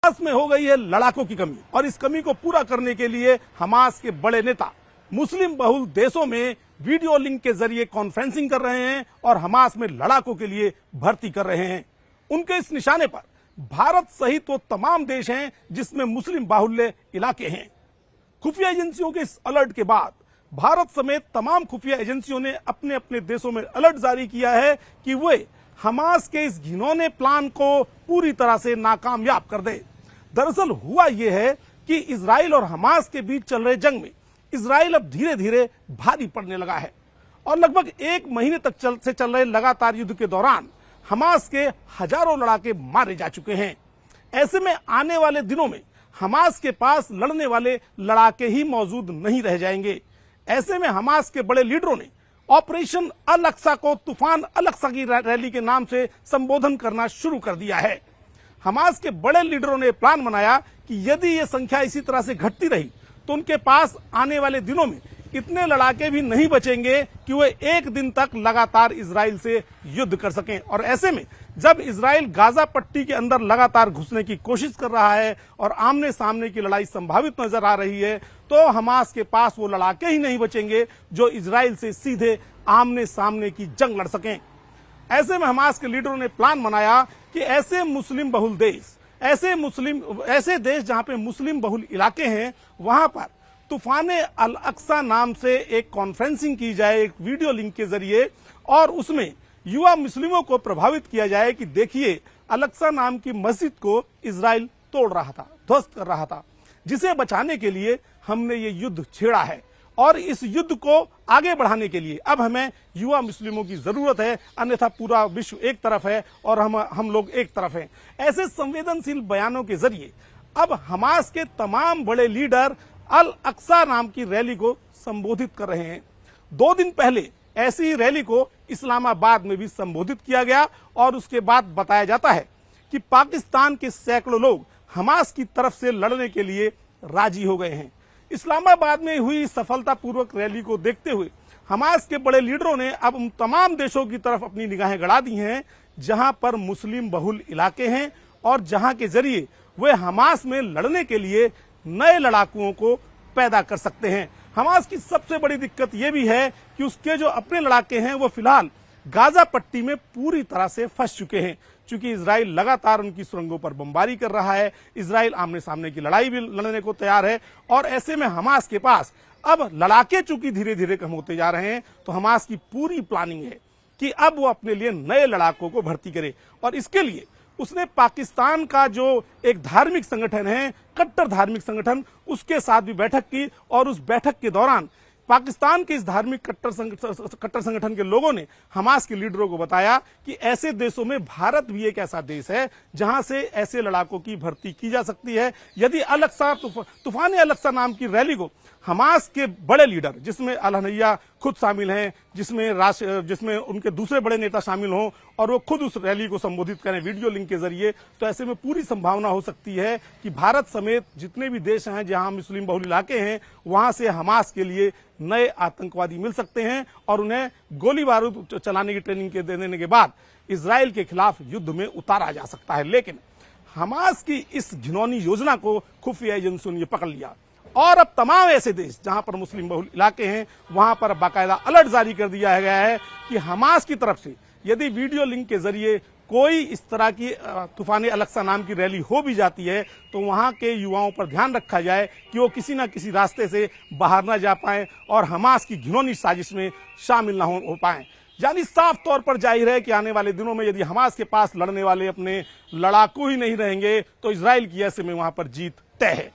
Hamas में हो गई है लड़ाकों की कमी और इस कमी को पूरा करने के लिए हमास के बड़े नेता मुस्लिम बहुल देशों में वीडियो लिंक के जरिए कॉन्फ्रेंसिंग कर रहे हैं और हमास में लड़ाकों के लिए भर्ती कर रहे हैं। उनके इस निशाने पर भारत सहित वो तमाम देश हैं जिसमें मुस्लिम बाहुल्य इलाके हैं। खुफिया एजेंसियों के इस अलर्ट के बाद भारत समेत तमाम खुफिया एजेंसियों ने अपने अपने देशों में अलर्ट जारी किया है कि वे हमास के इस घिनौने प्लान को पूरी तरह से नाकामयाब कर दे। दरअसल हुआ यह है कि इजराइल और हमास के बीच चल रहे जंग में इजराइल अब धीरे धीरे भारी पड़ने लगा है और लगभग एक महीने तक चल रहे लगातार युद्ध के दौरान हमास के हजारों लड़ाके मारे जा चुके हैं। ऐसे में आने वाले दिनों में हमास के पास लड़ने वाले लड़ाके ही मौजूद नहीं रह जाएंगे। ऐसे में हमास के बड़े लीडरों ने ऑपरेशन अल अक्सा को तूफान अल अक्सा की रैली के नाम से संबोधन करना शुरू कर दिया है। हमास के बड़े लीडरों ने प्लान बनाया कि यदि ये संख्या इसी तरह से घटती रही तो उनके पास आने वाले दिनों में इतने लड़ाके भी नहीं बचेंगे कि वे एक दिन तक लगातार इजराइल से युद्ध कर सकें। और ऐसे में जब इजराइल गाजा पट्टी के अंदर लगातार घुसने की कोशिश कर रहा है और आमने सामने की लड़ाई संभावित नजर आ रही है तो हमास के पास वो लड़ाके ही नहीं बचेंगे जो इजराइल से सीधे आमने सामने की जंग लड़ सकें। ऐसे में हमास के लीडरों ने प्लान बनाया कि ऐसे मुस्लिम बहुल देश ऐसे देश जहां पे मुस्लिम बहुल इलाके हैं वहां पर तूफान अल अक्सा नाम से एक कॉन्फ्रेंसिंग की जाए एक वीडियो लिंक के जरिए और उसमें युवा मुस्लिमों को प्रभावित किया जाए कि देखिए अल अक्सा नाम की मस्जिद को इजराइल तोड़ रहा था, ध्वस्त कर रहा था, जिसे बचाने के लिए हमने ये युद्ध छेड़ा है और इस युद्ध को आगे बढ़ाने के लिए अब हमें युवा मुस्लिमों की जरूरत है, अन्यथा पूरा विश्व एक तरफ है और हम लोग एक तरफ हैं। ऐसे संवेदनशील बयानों के जरिए अब हमास के तमाम बड़े लीडर अल अक्सा नाम की रैली को संबोधित कर रहे हैं। 2 दिन पहले ऐसी रैली को इस्लामाबाद में भी संबोधित किया गया और उसके बाद बताया जाता है कि पाकिस्तान के सैकड़ों लोग हमास की तरफ से लड़ने के लिए राजी हो गए हैं। इस्लामाबाद में हुई सफलतापूर्वक रैली को देखते हुए हमास के बड़े लीडरों ने अब उन तमाम देशों की तरफ अपनी निगाहें गड़ा दी हैं जहां पर मुस्लिम बहुल इलाके हैं और जहां के जरिए वे हमास में लड़ने के लिए नए लड़ाकुओं को पैदा कर सकते हैं। हमास की सबसे बड़ी दिक्कत यह भी है कि उसके जो अपने लड़ाके हैं वो फिलहाल गाजा पट्टी में पूरी तरह से फंस चुके हैं। चूंकि इजराइल लगातार उनकी सुरंगों पर बमबारी कर रहा है, इजराइल आमने सामने की लड़ाई भी लड़ने को तैयार है और ऐसे में हमास के पास अब लड़ाके चूंकि धीरे धीरे कम होते जा रहे हैं तो हमास की पूरी प्लानिंग है कि अब वो अपने लिए नए लड़ाकों को भर्ती करे और इसके लिए उसने पाकिस्तान का जो एक धार्मिक संगठन है, कट्टर धार्मिक संगठन, उसके साथ भी बैठक की और उस बैठक के दौरान पाकिस्तान के इस धार्मिक कट्टर संगठन के लोगों ने हमास के लीडरों को बताया कि ऐसे देशों में भारत भी एक ऐसा देश है जहां से ऐसे लड़ाकों की भर्ती की जा सकती है। यदि अल अक्सा तूफान अल अक्सा नाम की रैली को हमास के बड़े लीडर जिसमें अल हनैया खुद शामिल हैं, जिसमें उनके दूसरे बड़े नेता शामिल हों और वो खुद उस रैली को संबोधित करें वीडियो लिंक के जरिए, तो ऐसे में पूरी संभावना हो सकती है कि भारत समेत जितने भी देश हैं जहां मुस्लिम बहुल इलाके हैं वहां से हमास के लिए नए आतंकवादी मिल सकते हैं और उन्हें गोली बारूद चलाने की ट्रेनिंग के देने के बाद इजराइल के खिलाफ युद्ध में उतारा जा सकता है। लेकिन हमास की इस घिनौनी योजना को खुफिया एजेंसियों ने पकड़ लिया और अब तमाम ऐसे देश जहां पर मुस्लिम बहुल इलाके हैं वहां पर बाकायदा अलर्ट जारी कर दिया गया है कि हमास की तरफ से यदि वीडियो लिंक के जरिए कोई इस तरह की तूफान अल अक्सा नाम की रैली हो भी जाती है तो वहां के युवाओं पर ध्यान रखा जाए कि वो किसी न किसी रास्ते से बाहर न जा पाए और हमास की घिनौनी साजिश में शामिल न हो पाए। यानी साफ तौर पर जाहिर है कि आने वाले दिनों में यदि हमास के पास लड़ने वाले अपने लड़ाकू ही नहीं रहेंगे तो इजराइल की ऐसे में वहां पर जीत तय है।